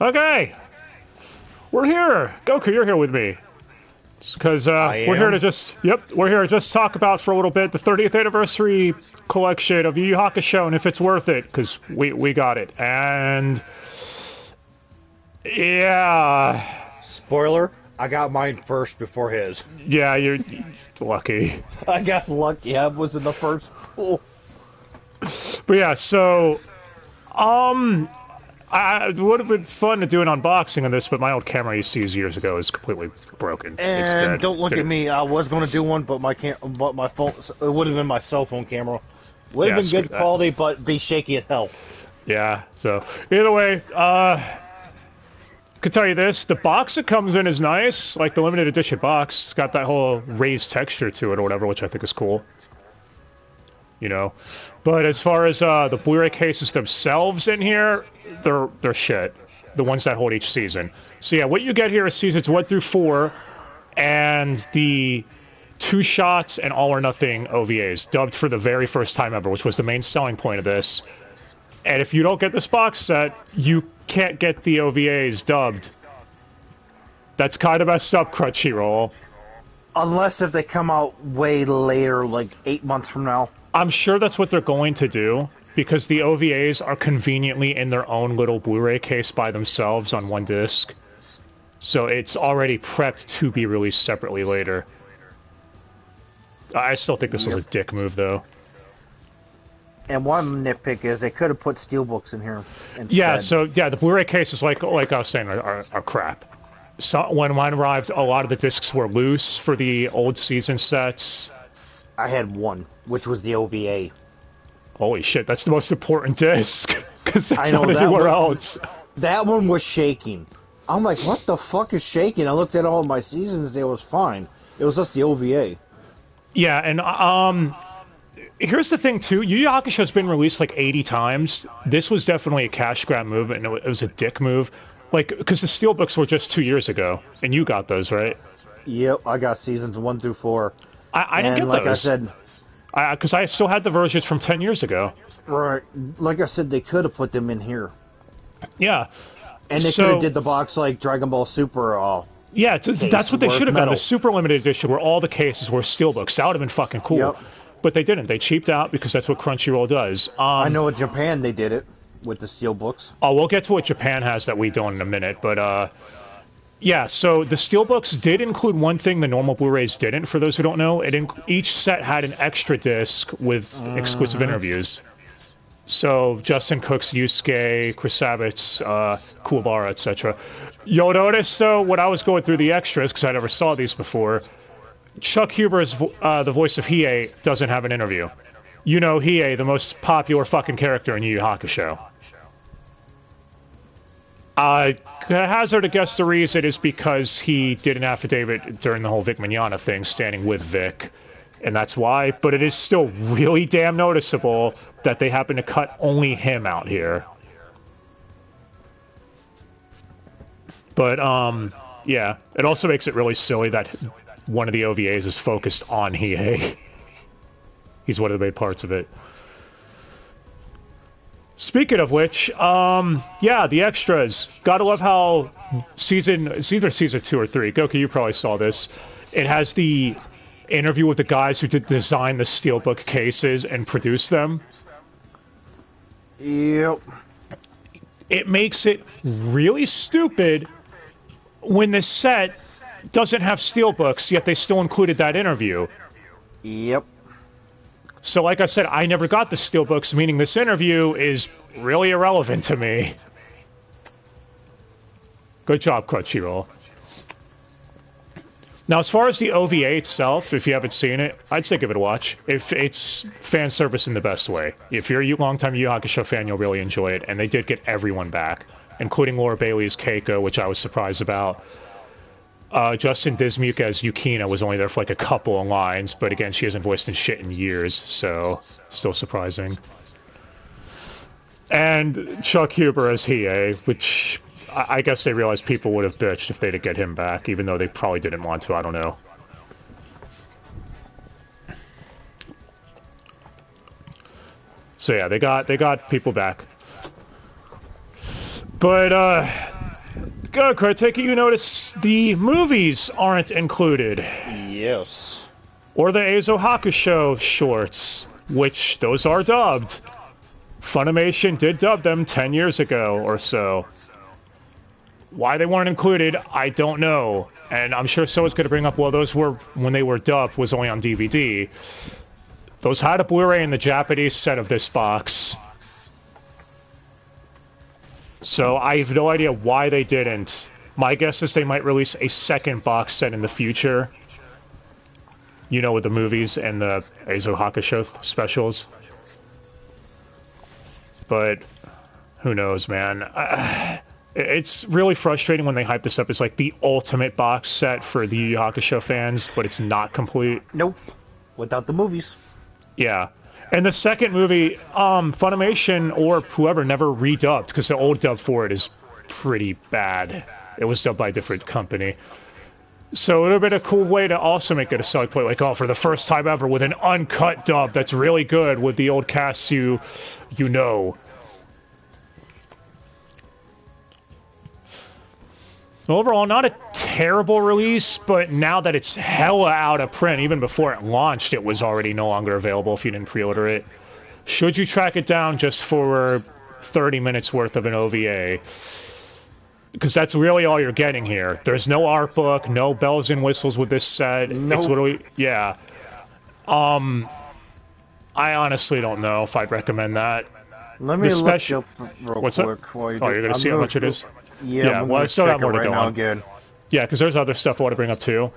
Okay, we're here. Goku, you're here with me. Because we're here to just talk about for a little bit the 30th anniversary collection of Yu Yu Hakusho and if it's worth it, because we got it. And yeah, spoiler, I got mine first before his. Yeah, you're lucky. I got lucky. I was in the first pool. But yeah, so it would have been fun to do an unboxing on this, but my old camera I used to use years ago is completely broken. And it's dead. Don't look at me. I was going to do one, but my phone. It would have been my cell phone camera. Would have been good quality, but be shaky as hell. Yeah. So either way, could tell you this: the box it comes in is nice, like the limited edition box. It's got that whole raised texture to it or whatever, which I think is cool. You know, but as far as the Blu-ray cases themselves in here, they're shit. The ones that hold each season. So yeah, what you get here is seasons 1 through 4, and the 2 shots and all or nothing OVAs, dubbed for the very first time ever, which was the main selling point of this. And if you don't get this box set, you can't get the OVAs dubbed. That's kind of messed up, Crunchyroll. Unless if they come out way later, like 8 months from now. I'm sure that's what they're going to do, because the OVAs are conveniently in their own little Blu-ray case by themselves on one disc. So it's already prepped to be released separately later. I still think this was a dick move, though. And one nitpick is they could have put steelbooks in here instead. Yeah, so yeah, the Blu-ray cases, like I was saying, are crap. So when mine arrived, a lot of the discs were loose for the old season sets. I had one, which was the OVA. Holy shit, that's the most important disc, because it's not anywhere else. That one was shaking. I'm like, what the fuck is shaking? I looked at all my seasons, it was fine. It was just the OVA. Yeah, and here's the thing, too. Yu Yu Hakusho has been released like 80 times. This was definitely a cash grab move, and it was a dick move. Like, because the steelbooks were just 2 years ago, and you got those, right? Yep, I got seasons 1 through 4. I didn't get like those. I said, because I still had the versions from 10 years ago. Right. Like I said, they could have put them in here. Yeah. And they could have did the box like Dragon Ball Super. Yeah, that's what they should have done. The Super Limited Edition, where all the cases were steelbooks. That would have been fucking cool. Yep. But they didn't. They cheaped out because that's what Crunchyroll does. I know in Japan they did it with the steelbooks. Oh, we'll get to what Japan has that we don't in a minute. But, yeah, so the steelbooks did include one thing the normal Blu-rays didn't, for those who don't know. Each set had an extra disc with exclusive interviews. So Justin Cook's Yusuke, Chris Sabat's Kuwabara, etc. You'll notice, though, when I was going through the extras, because I never saw these before, Chuck Huber's the voice of Hiei doesn't have an interview. You know Hiei, the most popular fucking character in Yu Yu Hakusho. I hazard to guess the reason is because he did an affidavit during the whole Vic Mignogna thing, standing with Vic, and that's why. But it is still really damn noticeable that they happen to cut only him out here. But, yeah, it also makes it really silly that one of the OVAs is focused on Hiei. He's one of the main parts of it. Speaking of which, yeah, the extras. Gotta love how it's either season 2 or 3. Goku, you probably saw this. It has the interview with the guys who did design the steelbook cases and produce them. Yep. It makes it really stupid when this set doesn't have steelbooks, yet they still included that interview. Yep. So, like I said, I never got the steelbooks, meaning this interview is really irrelevant to me. Good job, Crunchyroll. Now, as far as the OVA itself, if you haven't seen it, I'd say give it a watch. If it's fan service in the best way. If you're a long-time Yu Yu Hakusho fan, you'll really enjoy it. And they did get everyone back, including Laura Bailey's Keiko, which I was surprised about. Justin Dismuke as Yukina was only there for like a couple of lines, but again, she hasn't voiced in shit in years, so still surprising. And Chuck Huber as Hiei, which I guess they realized people would have bitched if they'd get him back, even though they probably didn't want to, I don't know. So yeah, they got people back. But Good, Craig. Take it you notice the movies aren't included. Yes. Or the Yu Yu Hakusho shorts, which those are dubbed. Funimation did dub them 10 years ago or so. Why they weren't included, I don't know. And I'm sure someone's going to bring up, well, those were, when they were dubbed, was only on DVD. Those had a Blu-ray in the Japanese set of this box. So I have no idea why they didn't. My guess is they might release a second box set in the future. You know, with the movies and the Yu Yu Hakusho specials. But who knows, man. It's really frustrating when they hype this up as like the ultimate box set for the Yu Yu Hakusho fans, but it's not complete. Nope. Without the movies. Yeah. And the second movie, Funimation or whoever never redubbed, because the old dub for it is pretty bad. It was dubbed by a different company. So it would have been a cool way to also make it a selling point, like, oh, for the first time ever, with an uncut dub that's really good with the old cast you know. So overall, not a terrible release, but now that it's hella out of print, even before it launched, it was already no longer available if you didn't pre-order it. Should you track it down just for 30 minutes worth of an OVA? Because that's really all you're getting here. There's no art book, no bells and whistles with this set. Nope. It's literally, yeah. I honestly don't know if I'd recommend that. Let me look up real What's quick. Oh, you're going to see how much it is? Yeah, well, I still got more to go on. Again. Yeah, because there's other stuff I want to bring up too.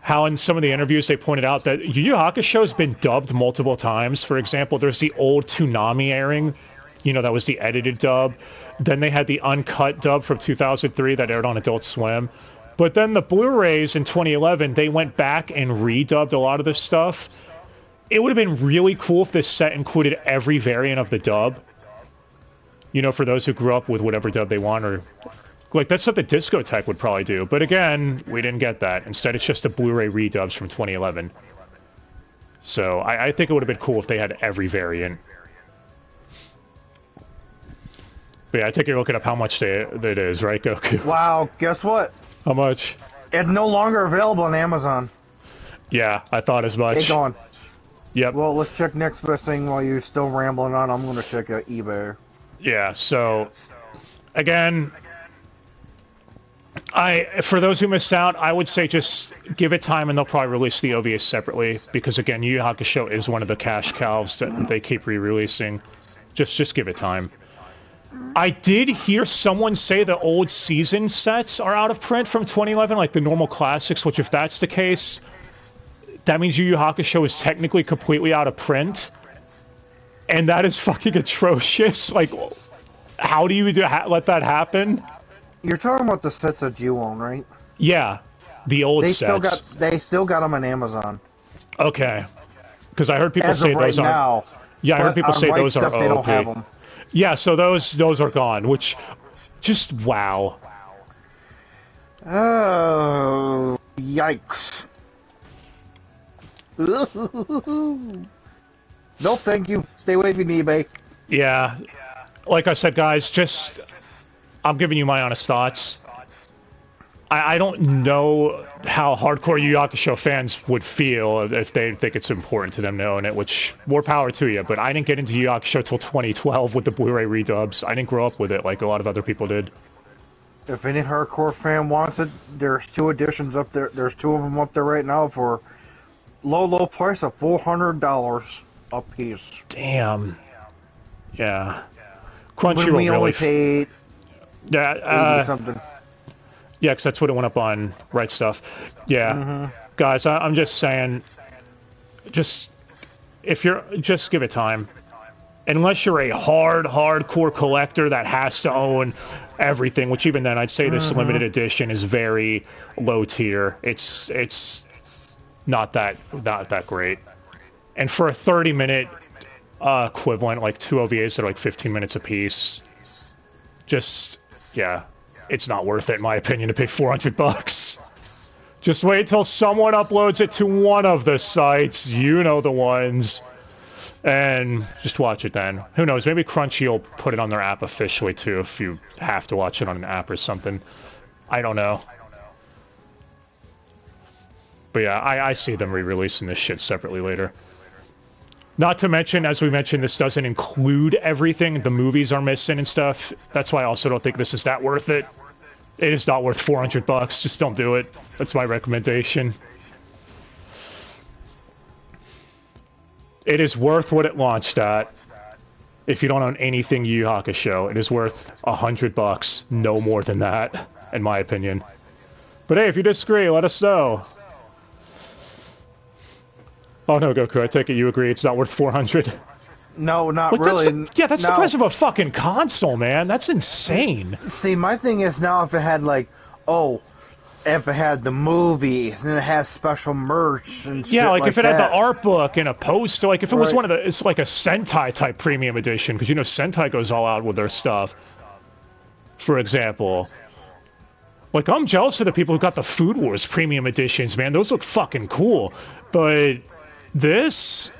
How in some of the interviews they pointed out that Yu Yu Hakusho has been dubbed multiple times. For example, there's the old Toonami airing. You know, that was the edited dub. Then they had the uncut dub from 2003 that aired on Adult Swim. But then the Blu-rays in 2011, they went back and redubbed a lot of this stuff. It would have been really cool if this set included every variant of the dub. You know, for those who grew up with whatever dub they want, or... Like, that's something Discotype would probably do. But again, we didn't get that. Instead, it's just the Blu-ray redubs from 2011. So, I think it would have been cool if they had every variant. But yeah, I think you're looking up how much it is, right, Goku? Wow, guess what? How much? It's no longer available on Amazon. Yeah, I thought as much. It's gone. Yep. Well, let's check next best thing while you're still rambling on. I'm going to check out eBay. Yeah, so... Again... For those who missed out, I would say just give it time and they'll probably release the OVAs separately. Because again, Yu Yu Hakusho is one of the cash cows that they keep re-releasing. Just give it time. I did hear someone say the old season sets are out of print from 2011, like the normal classics, which if that's the case, that means Yu Yu Hakusho is technically completely out of print. And that is fucking atrocious. Like, how do you let that happen? You're talking about the sets that you own, right? Yeah, the old sets. They still got them on Amazon. Okay, because I heard people say those aren't. Yeah, I heard people say those are OP. They don't have them. Yeah, so those are gone. Which, just wow. Oh, yikes! No, thank you. Stay away from eBay. Yeah, like I said, guys, just. I'm giving you my honest thoughts. I don't know how hardcore Yu Yu Hakusho fans would feel if they think it's important to them to own it, which, more power to you, but I didn't get into Yu Yu Hakusho till 2012 with the Blu-ray redubs. I didn't grow up with it like a lot of other people did. If any hardcore fan wants it, there's 2 editions up there. There's 2 of them up there right now for low price of $400 a piece. Damn. Yeah. Crunchyroll when we only paid... Yeah, something. Yeah, because that's what it went up on Right Stuff. Yeah, guys, I'm just saying, just give it time. Unless you're a hardcore collector that has to own everything, which even then I'd say this limited edition is very low tier. It's not that great. And for a 30-minute equivalent, like 2 OVAs that are like 15 minutes apiece, yeah, it's not worth it, in my opinion, to pay $400. Just wait till someone uploads it to one of the sites. You know the ones. And just watch it then. Who knows? Maybe Crunchyroll will put it on their app officially too if you have to watch it on an app or something. I don't know. But yeah, I see them re-releasing this shit separately later. Not to mention, as we mentioned, this doesn't include everything. The movies are missing and stuff. That's why I also don't think this is that worth it. It is not worth $400. Just don't do it. That's my recommendation. It is worth what it launched at. If you don't own anything Yu Yu Hakusho, it is worth $100. No more than that, in my opinion. But hey, if you disagree, let us know. Oh no, Goku, I take it you agree it's not worth $400? No, not really. That's the price of a fucking console, man. That's insane. See, my thing is now if it had like, if it had the movie, and it has special merch and shit like if it that. had the art book and a poster, like if it was one of the, it's like a Sentai type premium edition, because you know Sentai goes all out with their stuff. For example, like I'm jealous of the people who got the Food Wars premium editions, man. Those look fucking cool. But this,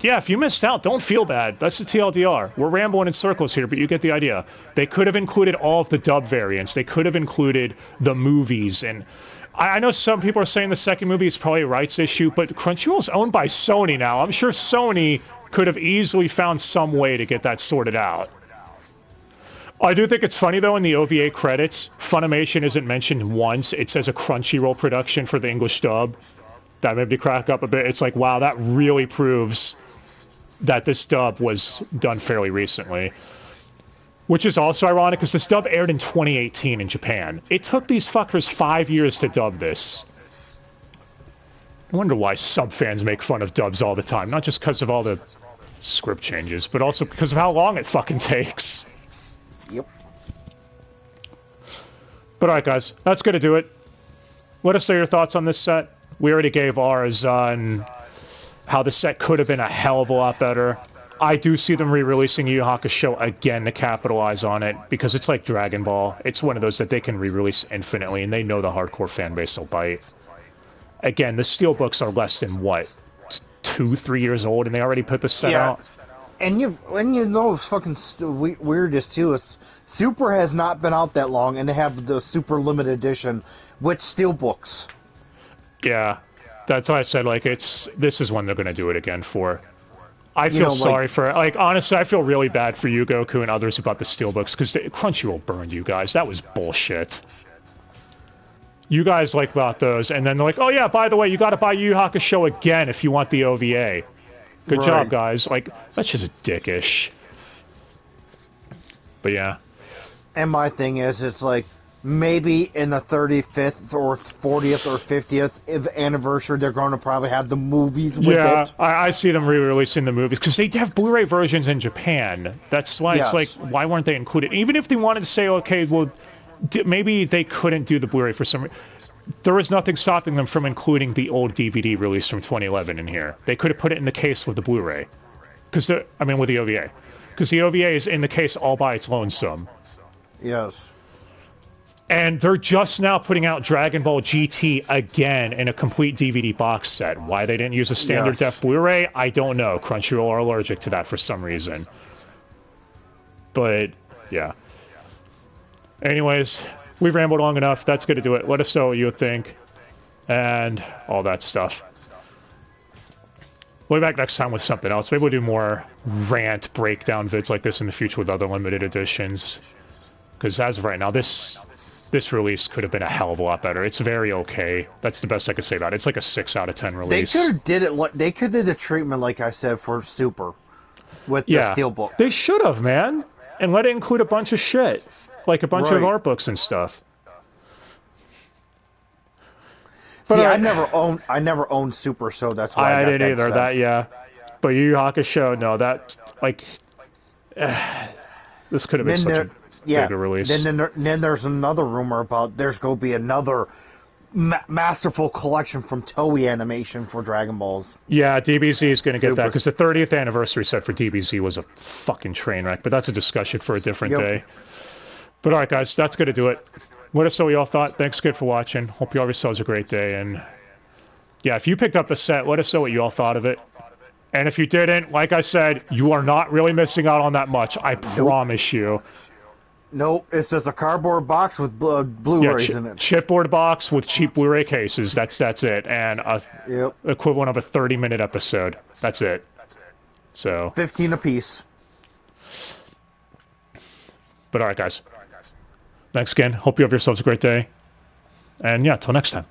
yeah, if you missed out, don't feel bad. That's the TLDR. We're rambling in circles here, but you get the idea. They could have included all of the dub variants. They could have included the movies. And I know some people are saying the second movie is probably a rights issue, but Crunchyroll's owned by Sony now. I'm sure Sony could have easily found some way to get that sorted out. I do think it's funny, though, in the OVA credits, Funimation isn't mentioned once. It says a Crunchyroll production for the English dub. That made me crack up a bit. It's like, wow, that really proves that this dub was done fairly recently. Which is also ironic, because this dub aired in 2018 in Japan. It took these fuckers 5 years to dub this. I wonder why sub fans make fun of dubs all the time. Not just because of all the script changes, but also because of how long it fucking takes. Yep. But alright, guys, that's gonna do it. Let us know your thoughts on this set. We already gave ours on how the set could have been a hell of a lot better. I do see them re-releasing Yu Yu Hakusho again to capitalize on it, because it's like Dragon Ball. It's one of those that they can re-release infinitely, and they know the hardcore fan base will bite. Again, the steelbooks are less than, what, 2-3 years old, and they already put the set out? And you know it's fucking weirdest, too. It's Super has not been out that long, and they have the Super Limited Edition with steelbooks. Yeah, that's why I said, like, this is when they're going to do it again for. I feel sorry for, like, honestly, I feel really bad for you, Goku, and others about the steelbooks, because Crunchyroll burned you guys. That was bullshit. You guys like about those, and then they're like, oh yeah, by the way, you got to buy Yu Yu Hakusho again if you want the OVA. Good job, guys. Like, that's just dickish. But yeah. And my thing is, it's like, maybe in the 35th or 40th or 50th anniversary, they're going to probably have the movies with it. Yeah, I see them re-releasing the movies, because they have Blu-ray versions in Japan. That's why it's like, why weren't they included? Even if they wanted to say, okay, well, maybe they couldn't do the Blu-ray for some reason. There is nothing stopping them from including the old DVD release from 2011 in here. They could have put it in the case with the Blu-ray. With the OVA. Because the OVA is in the case all by its lonesome. Yes. And they're just now putting out Dragon Ball GT again in a complete DVD box set. Why they didn't use a standard def Blu-ray, I don't know. Crunchyroll are allergic to that for some reason. But, yeah. Anyways, we've rambled long enough. That's going to do it. Let us know what you think. And all that stuff. We'll be back next time with something else. Maybe we'll do more rant breakdown vids like this in the future with other limited editions. Because as of right now, this release could have been a hell of a lot better. It's very okay. That's the best I could say about it. It's like a 6 out of 10 release. They could have did it. They could have did the treatment, like I said, for Super with the steelbook. They should have, man, and let it include a bunch of shit, like a bunch of art books and stuff. But see, I never owned Super, so that's why I didn't either. But Yu Yu Hakusho, no, that this could have been such a bigger release. Then there's another rumor about there's going to be another masterful collection from Toei Animation for Dragon Balls. Yeah, DBZ is going to get that, because the 30th anniversary set for DBZ was a fucking train wreck, but that's a discussion for a different day. But alright guys, that's going to do it. Let us know what y'all thought. Thanks good for watching. Hope you all yourselves a great day, and yeah, if you picked up the set, let us know what you all thought of it. And if you didn't, like I said, you are not really missing out on that much. I promise you. Nope, it's just a cardboard box with Blu-rays in it. Chipboard box with cheap Blu-ray cases. That's it, and a equivalent of a 30-minute episode. That's it. So 15 apiece. But all right, guys. Thanks again. Hope you have yourselves a great day. And yeah, till next time.